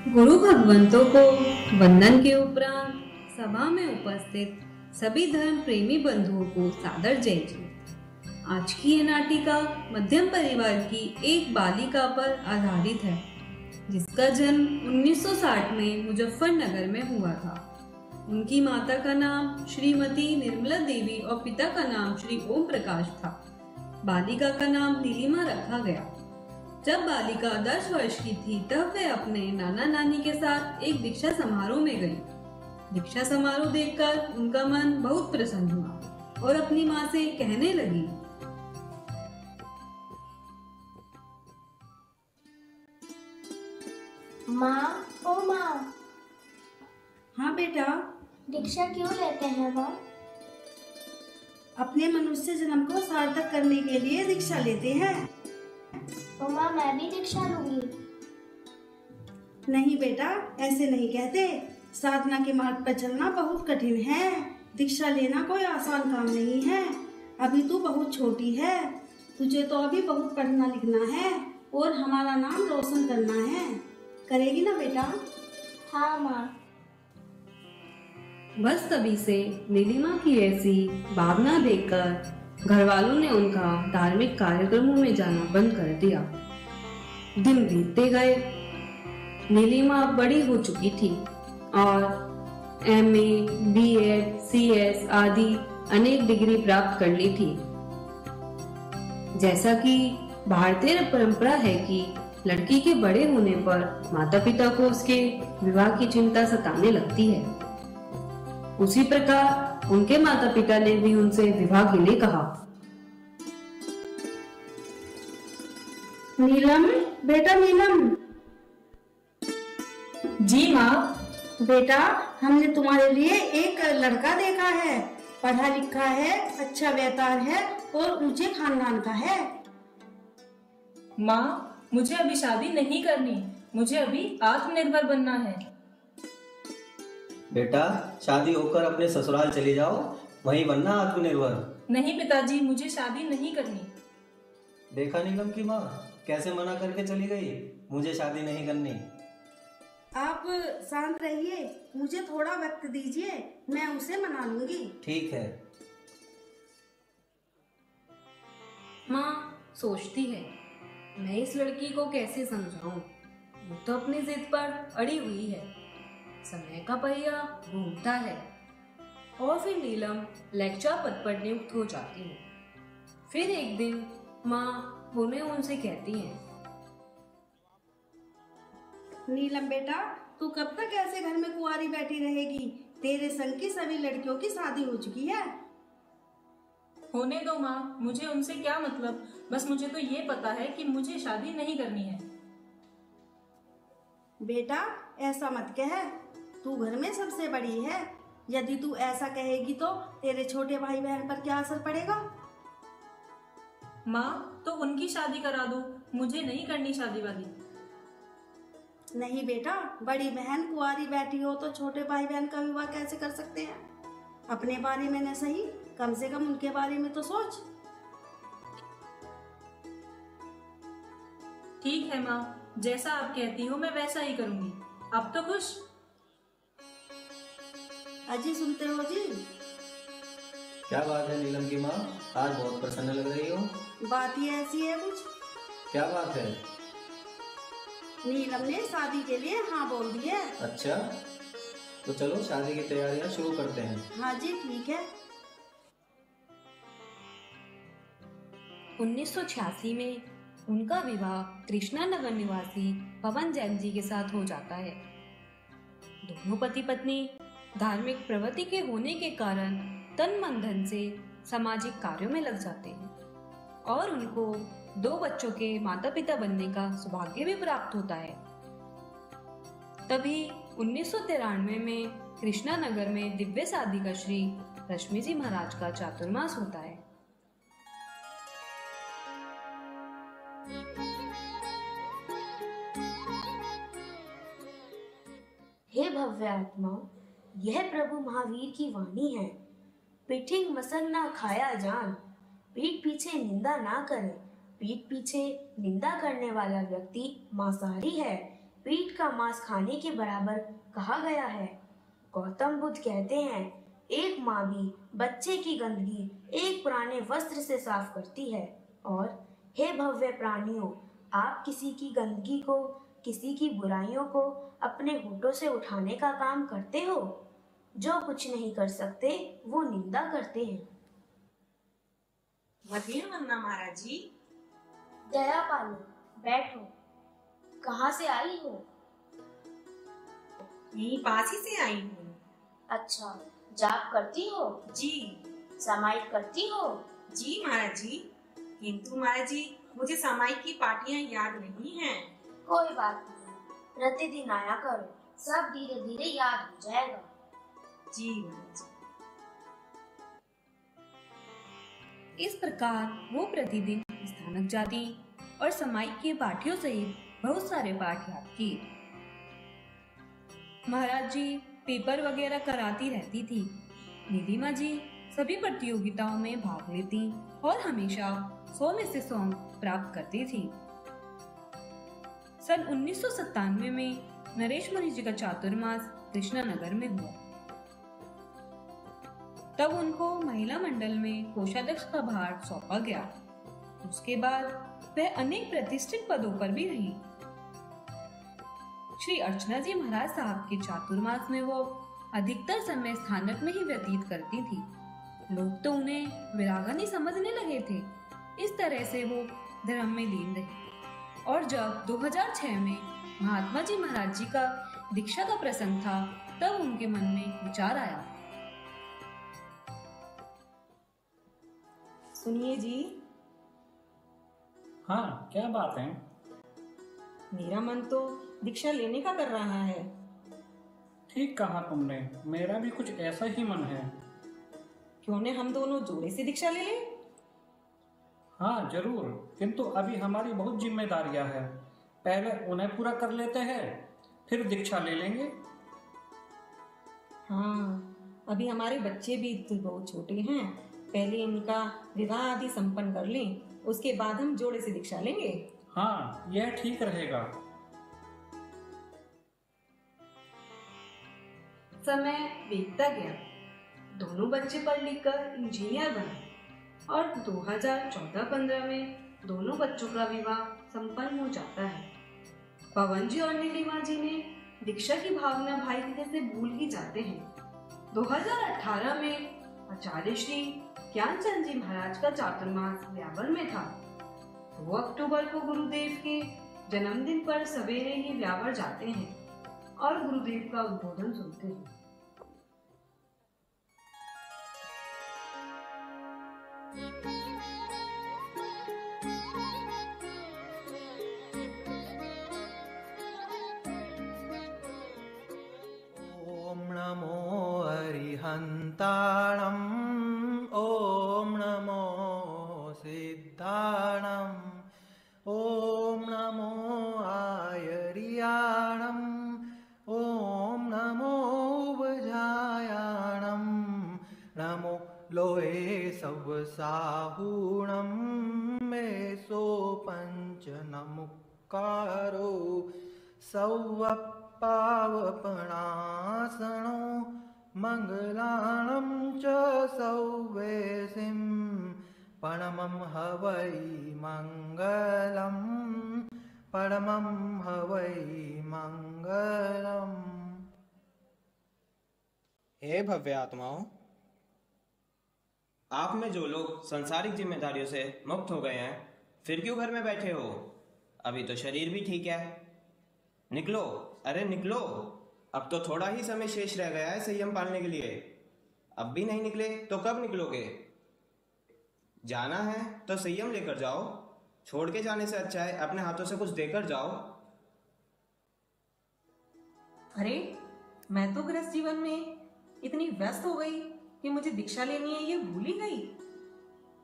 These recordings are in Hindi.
गुरु भगवंतों को वंदन के उपरांत सभा में उपस्थित सभी धर्म प्रेमी बंधुओं को सादर जय जी। आज की यह नाटिका मध्यम परिवार की एक बालिका पर आधारित है, जिसका जन्म 1960 में मुजफ्फरनगर में हुआ था। उनकी माता का नाम श्रीमती निर्मला देवी और पिता का नाम श्री ओम प्रकाश था। बालिका का नाम नीलिमा रखा गया। जब बालिका 10 वर्ष की थी तब वह अपने नाना नानी के साथ एक दीक्षा समारोह में गई। दीक्षा समारोह देखकर उनका मन बहुत प्रसन्न हुआ और अपनी माँ से कहने लगी, माँ, ओ माँ। हाँ बेटा। दीक्षा क्यों लेते हैं माँ? अपने मनुष्य जन्म को सार्थक करने के लिए दीक्षा लेते हैं। तो माँ, मैं भी दीक्षा लूंगी। नहीं बेटा, ऐसे नहीं कहते। साधना के मार्ग पर चलना बहुत कठिन है। दीक्षा लेना कोई आसान काम नहीं है। अभी तू बहुत छोटी है। तुझे तो अभी बहुत पढ़ना लिखना है और हमारा नाम रोशन करना है। करेगी ना बेटा? हाँ माँ। बस तभी से नीलिमा की ऐसी भावना देखकर घर वालों ने उनका धार्मिक कार्यक्रमों में जाना बंद कर दिया। दिन बीतते गए। नीलिमा अब बड़ी हो चुकी थी और एमए, बीएड, सीएस आदि अनेक डिग्री प्राप्त कर ली थी। जैसा कि भारतीय परंपरा है कि लड़की के बड़े होने पर माता पिता को उसके विवाह की चिंता सताने लगती है, उसी प्रकार उनके माता पिता ने भी उनसे विवाह के लिए कहा। नीलम, बेटा नीलम। जी माँ। बेटा, हमने तुम्हारे लिए एक लड़का देखा है। पढ़ा लिखा है, अच्छा व्यवहार है और ऊंचे खानदान का है। माँ, मुझे अभी शादी नहीं करनी। मुझे अभी आत्मनिर्भर बनना है। बेटा, शादी होकर अपने ससुराल चले जाओ, वहीं बनना आत्मनिर्भर। नहीं पिताजी, मुझे शादी नहीं करनी। देखा नीलम की माँ कैसे मना करके चली गई, मुझे शादी नहीं करनी। आप शांत रहिए, मुझे थोड़ा वक्त दीजिए, मैं उसे मना लूंगी। ठीक है। माँ सोचती है, मैं इस लड़की को कैसे समझाऊं? वो तो अपनी जिद पर अड़ी हुई है। समय का पहिया घूमता है। और फिर नीलम लेक्चर पद पर नियुक्त हो जाती है। फिर एक दिन माँ उन्हें उनसे कहती हैं, नीलम बेटा, तू कब तक ऐसे घर में कुंवारी बैठी रहेगी? तेरे संग की सभी लड़कियों की शादी हो चुकी है। होने दो माँ, मुझे उनसे क्या मतलब। बस मुझे तो ये पता है कि मुझे शादी नहीं करनी है। बेटा, ऐसा मत कह। तू घर में सबसे बड़ी है। यदि तू ऐसा कहेगी तो तेरे छोटे भाई बहन पर क्या असर पड़ेगा? माँ, तो उनकी शादी करा दो। मुझे नहीं करनी शादी वादी। नहीं बेटा, बड़ी बहन कुंवारी बैठी हो तो छोटे भाई बहन का विवाह कैसे कर सकते हैं? अपने बारे में न सही, कम से कम उनके बारे में तो सोच। ठीक है माँ, जैसा आप कहती हो मैं वैसा ही करूँगी। अब तो खुश? अजी, सुनते हो जी? क्या बात है नीलम की माँ, आज बहुत प्रसन्न लग रही हो। बात ही ऐसी है कुछ। क्या बात है? नीलम ने शादी के लिए हाँ बोल दी है। अच्छा, तो चलो शादी की तैयारियां शुरू करते हैं। हाँ जी, ठीक है। 1986 में उनका विवाह कृष्णा नगर निवासी पवन जैन जी के साथ हो जाता है। दोनों पति पत्नी धार्मिक प्रवृत्ति के होने के कारण तन मन धन से सामाजिक कार्यों में लग जाते हैं और उनको 2 बच्चों के माता पिता बनने का सौभाग्य भी प्राप्त होता है। तभी 1993 में कृष्णा नगर में दिव्य साधिका श्री रश्मि जी महाराज का चातुर्मास होता है। हे भव्य आत्मा, यह प्रभु महावीर की वाणी है। पीठिंग मसल ना खाया जान, पीठ पीछे निंदा ना करे। पीठ पीछे निंदा करने वाला व्यक्ति मांसाहारी है। पीठ का मांस खाने के बराबर कहा गया है। गौतम बुद्ध कहते हैं, एक माँ भी बच्चे की गंदगी एक पुराने वस्त्र से साफ करती है। और हे भव्य प्राणियों, आप किसी की गंदगी को, किसी की बुराइयों को अपने होठों से उठाने का काम करते हो। जो कुछ नहीं कर सकते वो निंदा करते हैं। बढ़िया वंदना महाराज जी। दया पालो, बैठो। कहाँ से आई हो? यहीं पास ही से आई हूँ। अच्छा, जाप करती हो? जी समाहित करती हो? जी महाराज जी, किंतु महाराज जी मुझे सामायिक की पार्टियां याद नहीं हैं। कोई बात नहीं, प्रतिदिन आया करो, सब धीरे धीरे याद हो जाएगा। जी महाराज जी। इस प्रकार वो प्रतिदिन स्थानक जाती और समाज के पाठियों सहित बहुत सारे पाठ याद किए। महाराज जी पेपर वगैरह कराती रहती थी। नीलिमा जी सभी प्रतियोगिताओं में भाग लेती और हमेशा 100 में से 100 प्राप्त करती थी। सन 1997 में नरेश मुनि जी का चातुर्मास कृष्णानगर में हुआ। तब उनको महिला मंडल में कोषाध्यक्ष का भार सौंपा गया। उसके बाद वह अनेक प्रतिष्ठित पदों पर भी रही। श्री अर्चना जी महाराज साहब के चातुर्मास में वो अधिकतर समय स्थानक में ही व्यतीत करती थी। लोग तो उन्हें विरागनी समझने लगे थे। इस तरह से वो धर्म में लीन रही। और जब 2006 में महात्मा जी महाराज जी का दीक्षा का प्रसंग था, तब उनके मन में विचार आया। सुनिए जी। हाँ, क्या बात है? मेरा मन तो दीक्षा लेने का कर रहा है। ठीक कहा तुमने, मेरा भी कुछ ऐसा ही मन है। क्यों न हम दोनों जोड़े से दीक्षा ले लें? हाँ जरूर, किंतु अभी हमारी बहुत जिम्मेदारियां हैं। पहले उन्हें पूरा कर लेते हैं, फिर दीक्षा ले लेंगे। हाँ, अभी हमारे बच्चे भी तो बहुत छोटे हैं। पहले इनका विवाह आदि संपन्न कर लें, उसके बाद हम जोड़े से दीक्षा लेंगे। हाँ, यह ठीक रहेगा। समय बीतता गया। दोनों बच्चे पढ़ लिखकर इंजीनियर बने और 2014-15 में दोनों बच्चों का विवाह संपन्न हो जाता है। पवन जी और नीलिमा जी ने दीक्षा की भावना भाई से भूल ही जाते हैं। 2018 में आचार्य श्री ज्ञानचंद जी महाराज का चातुर्मास व्यावर में था। 2 अक्टूबर को गुरुदेव के जन्मदिन पर सवेरे ही व्यावर जाते हैं और गुरुदेव का उद्बोधन सुनते हैं। ओम नमो अरिहंताणं, ओम नमो सिद्धाणं, ओम नमो आयर्याणं, ओम नमो उभजायाणं, नमो लोहे सवसाहुणं, मेसो पंच नमुक्कारो सौवपावपणासनो मंगलानं च सौवेसिं परमं हवै मंगलम्, परमं हवै मंगलम्। हे भव्य आत्माओं, आप में जो लोग सांसारिक जिम्मेदारियों से मुक्त हो गए हैं, फिर क्यों घर में बैठे हो? अभी तो शरीर भी ठीक है। निकलो, अरे निकलो। अब तो थोड़ा ही समय शेष रह गया है संयम पालने के लिए। अब भी नहीं निकले तो कब निकलोगे? जाना है तो संयम लेकर जाओ। छोड़ के जाने से अच्छा है अपने हाथों से कुछ देकर जाओ। अरे, मैं तो गृहस्थ जीवन में इतनी व्यस्त हो गई कि मुझे दीक्षा लेनी है ये भूल ही गई।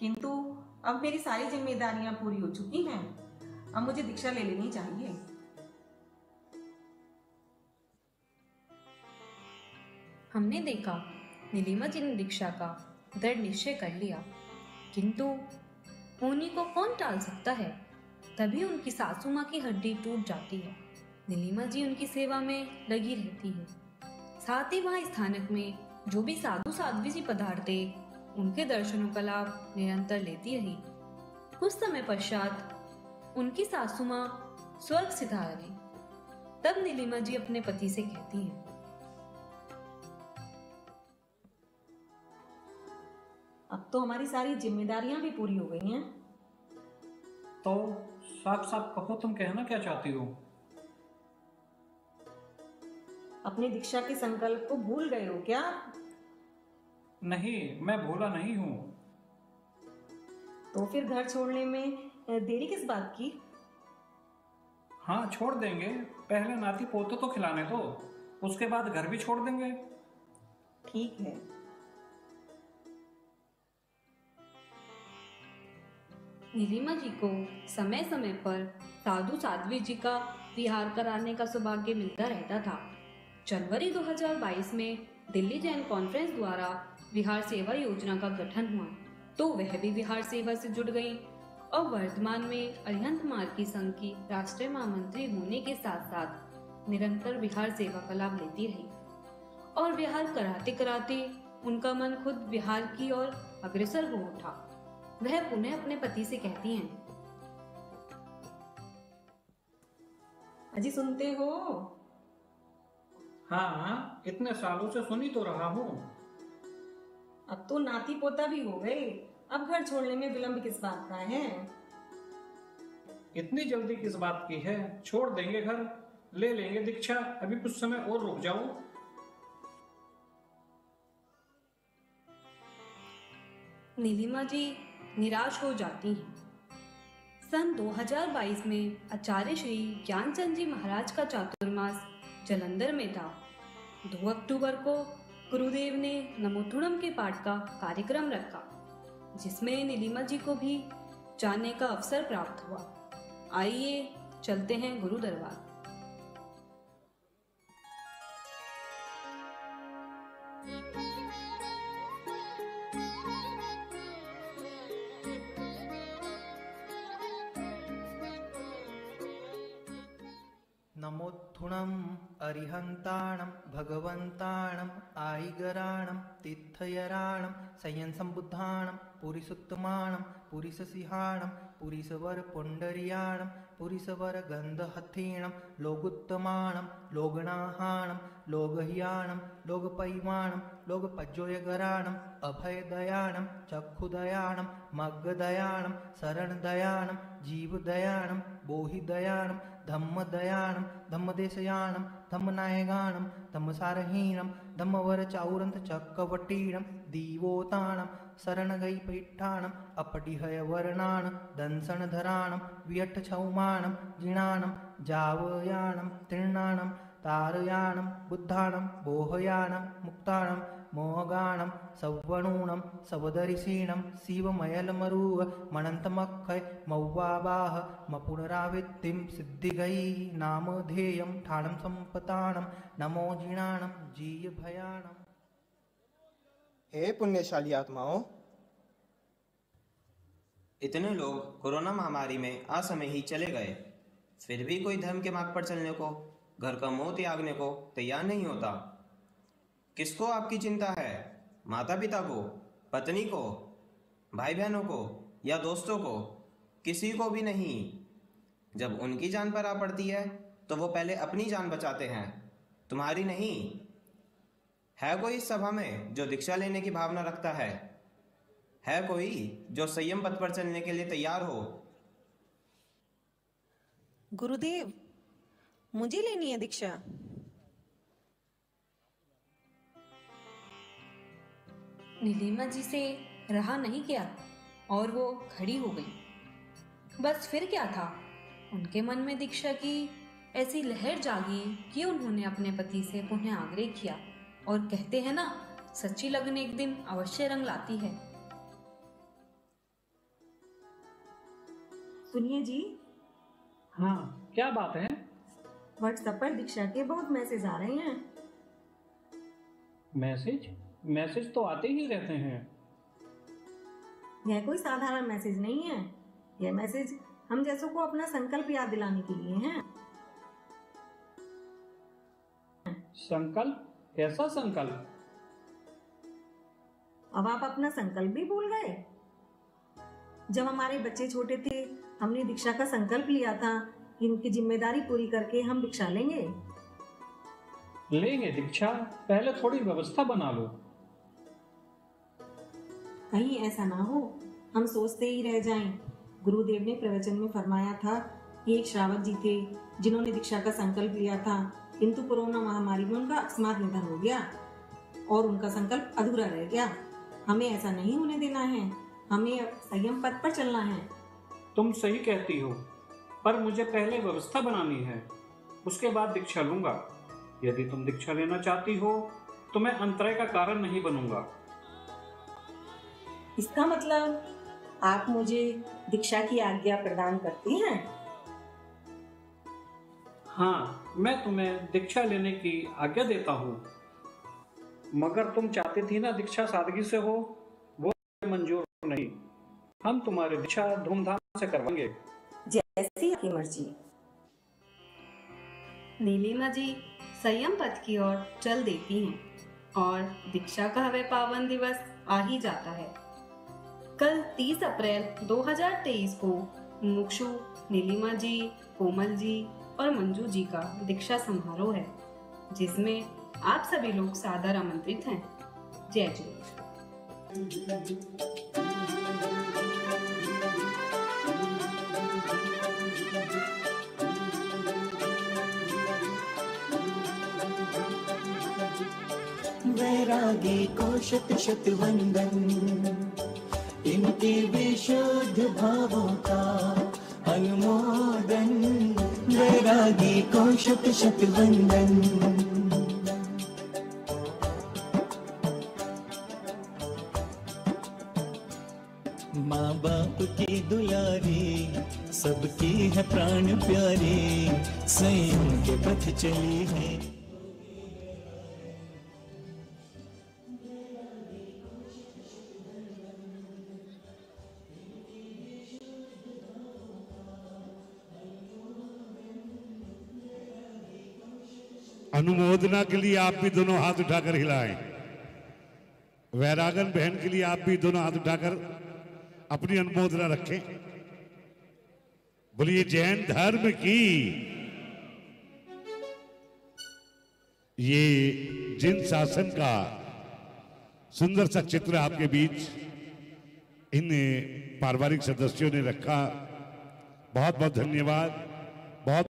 किंतु अब मेरी सारी जिम्मेदारियां पूरी हो चुकी हैं। अब मुझे दीक्षा ले लेनी चाहिए। हमने देखा नीलिमा जी ने दीक्षा का दृढ़ निश्चय कर लिया, किंतु उन्हीं को कौन टाल सकता है। तभी उनकी सासू माँ की हड्डी टूट जाती है नीलिमा जी उनकी सेवा में लगी रहती है। साथ ही वहाँ स्थानक में जो भी साधु साध्वी जी पधारते, उनके दर्शनों का लाभ निरंतर लेती रही। कुछ समय पश्चात उनकी सासू माँ स्वर्ग सिधार गई। तब नीलिमा जी अपने पति से कहती हैं, अब तो हमारी सारी जिम्मेदारियां भी पूरी हो गई हैं। तो साफ साफ कहो, तुम कहना क्या चाहती हो? अपनी दीक्षा के संकल्प को भूल गए हो क्या? नहीं, मैं भूला नहीं हूँ। तो फिर घर छोड़ने में देरी किस बात की? हाँ, छोड़ देंगे। पहले नाती पोते तो खिलाने दो, उसके बाद घर भी छोड़ देंगे। ठीक है। नीलिमा जी को समय समय पर साधु साध्वी जी का विहार कराने का सौभाग्य मिलता रहता था। जनवरी 2022 में दिल्ली जैन कॉन्फ्रेंस द्वारा विहार सेवा योजना का गठन हुआ, तो वह भी विहार सेवा से जुड़ गई और वर्तमान में अरिहंत मार्गी संघ की राष्ट्रीय महामंत्री होने के साथ साथ निरंतर विहार सेवा का लाभ लेती रही। और विहार कराते कराते उनका मन खुद विहार की ओर अग्रसर हो उठा। वह पुनः अपने पति से कहती हैं, अजी सुनते हो? हाँ, इतने सालों से सुनी तो रहा हूँ। अब तो नाती पोता भी हो गए, अब घर छोड़ने में विलंब किस बात का है? इतनी जल्दी किस बात की है? छोड़ देंगे घर, ले लेंगे दीक्षा। अभी कुछ समय और रुक जाओ। नीलिमा जी निराश हो जाती हैं। सन 2022 में आचार्य श्री ज्ञानचंद जी महाराज का चातुर्मास जालंधर में था। 2 अक्टूबर को गुरुदेव ने नमोथुणम के पाठ का कार्यक्रम रखा, जिसमें नीलिमा जी को भी जाने का अवसर प्राप्त हुआ। आइए चलते हैं गुरु दरबार। नमोत्थुणम् अरिहन्ताणं भगवन्ताणम् आयिगराणं तीर्थयराणं संयंसम्बुद्धाणं पुरीसुत्तमाणं पुरीससिंहाणं पुरीसवर पुण्डरीयाणं पुरीसवर गन्धहथीणं लोगुत्तमाणं लोगणाहाणं लोगह्याणं लोगपैमाणं लोगपज्जोयगराणं अभयदयाणं चक्षुदयाणं मग्गदयाणं शरणदयाणं जीवदयाणं बोहिदयाणं धम्मदयाणं धम्मदेशयाणं धम्मनायगाणं धम्मसारहीणं धम्मवरचाउरन्त चक्रवटीणं दीवोताणं शरणगैपीठाणं अपटिहयवर्णाणं दंसनधराणं वियट्ठछौमाणं जिणाणं जावयाणं तीर्णाणं तारयाणं बुद्धाणं बोहयाणं मुक्ताणं मोहगाणं सवणूणं सवदरिसीणं शिवमयलमरुव मणन्तमक्षय मौवावाह मपुनरावृत्तिं सिद्धिगै नामधेयं ठाणं संपताणं नमो जिणाणं जीयभयाणं। हे पुण्यशाली आत्माओं, इतने लोग कोरोना महामारी में असमय ही चले गए, फिर भी कोई धर्म के मार्ग पर चलने को, घर का मोह त्यागने को तैयार नहीं होता। किसको आपकी चिंता है? माता पिता को, पत्नी को, भाई बहनों को या दोस्तों को? किसी को भी नहीं। जब उनकी जान पर आ पड़ती है तो वो पहले अपनी जान बचाते हैं, तुम्हारी नहीं। है कोई इस सभा में जो दीक्षा लेने की भावना रखता है? है कोई जो संयम पथ पर चलने के लिए तैयार हो? गुरुदेव, मुझे लेनी है दीक्षा। नीलिमा जी से रहा नहीं गया और वो खड़ी हो गई। बस फिर क्या था, उनके मन में दीक्षा की ऐसी लहर जागी कि उन्होंने अपने पति से पुनः आग्रह किया। और कहते हैं ना, सच्ची लगन एक दिन अवश्य रंग लाती है। सुनिए जी। हाँ, क्या बात है? व्हाट्सएप पर दीक्षा के बहुत मैसेज आ रहे हैं। मैसेज तो आते ही रहते हैं। यह कोई साधारण मैसेज नहीं है। यह मैसेज हम जैसों को अपना संकल्प याद दिलाने के लिए है। संकल्प? कैसा संकल्प? अब आप अपना संकल्प भी भूल गए? जब हमारे बच्चे छोटे थे हमने दीक्षा का संकल्प लिया था, इनकी जिम्मेदारी पूरी करके हम दीक्षा लेंगे। लेंगे दीक्षा, पहले थोड़ी व्यवस्था बना लो। कहीं ऐसा ना हो हम सोचते ही रह जाएं। गुरुदेव ने प्रवचन में फरमाया था कि एक श्रावक जी थे जिन्होंने दीक्षा का संकल्प लिया था, किंतु कोरोना महामारी में उनका अकस्मात निधन हो गया और उनका संकल्प अधूरा रह गया। हमें ऐसा नहीं होने देना है, हमें संयम पथ पर चलना है। तुम सही कहती हो, पर मुझे पहले व्यवस्था बनानी है, उसके बाद दीक्षा लूंगा। यदि तुम दीक्षा लेना चाहती हो तो मैं अंतराय का कारण नहीं बनूंगा। इसका मतलब आप मुझे दीक्षा की आज्ञा प्रदान करती हैं? हाँ, मैं तुम्हें दीक्षा लेने की आज्ञा देता हूँ, मगर तुम चाहती थी ना दीक्षा सादगी से हो, वो मंजूर नहीं। हम तुम्हारी दीक्षा धूमधाम से करवाएंगे। जैसी आपकी मर्जी। नीलिमा जी संयम पथ की ओर चल देती हैं और दीक्षा का वह पावन दिवस आ ही जाता है। कल 30 अप्रैल 2023 को मुमुक्षु नीलिमा जी, कोमल जी और मंजू जी का दीक्षा समारोह है, जिसमें आप सभी लोग सादर आमंत्रित हैं। जय जय। वैरागी को शत शत वंदन, इनके विशुद्ध भावों का अनुमोदन। वैरागी को शत शत वंदन। माँ बाप की दुलारी, सबकी है प्राण प्यारी, संयम के पथ चली है। अनुमोदना के लिए आप भी दोनों हाथ उठाकर हिलाएं। वैरागन बहन के लिए आप भी दोनों हाथ उठाकर अपनी अनुमोदना रखें। बोलिए जैन धर्म की। ये जिन शासन का सुंदर सा चित्र आपके बीच इन पारिवारिक सदस्यों ने रखा, बहुत बहुत धन्यवाद। बहुत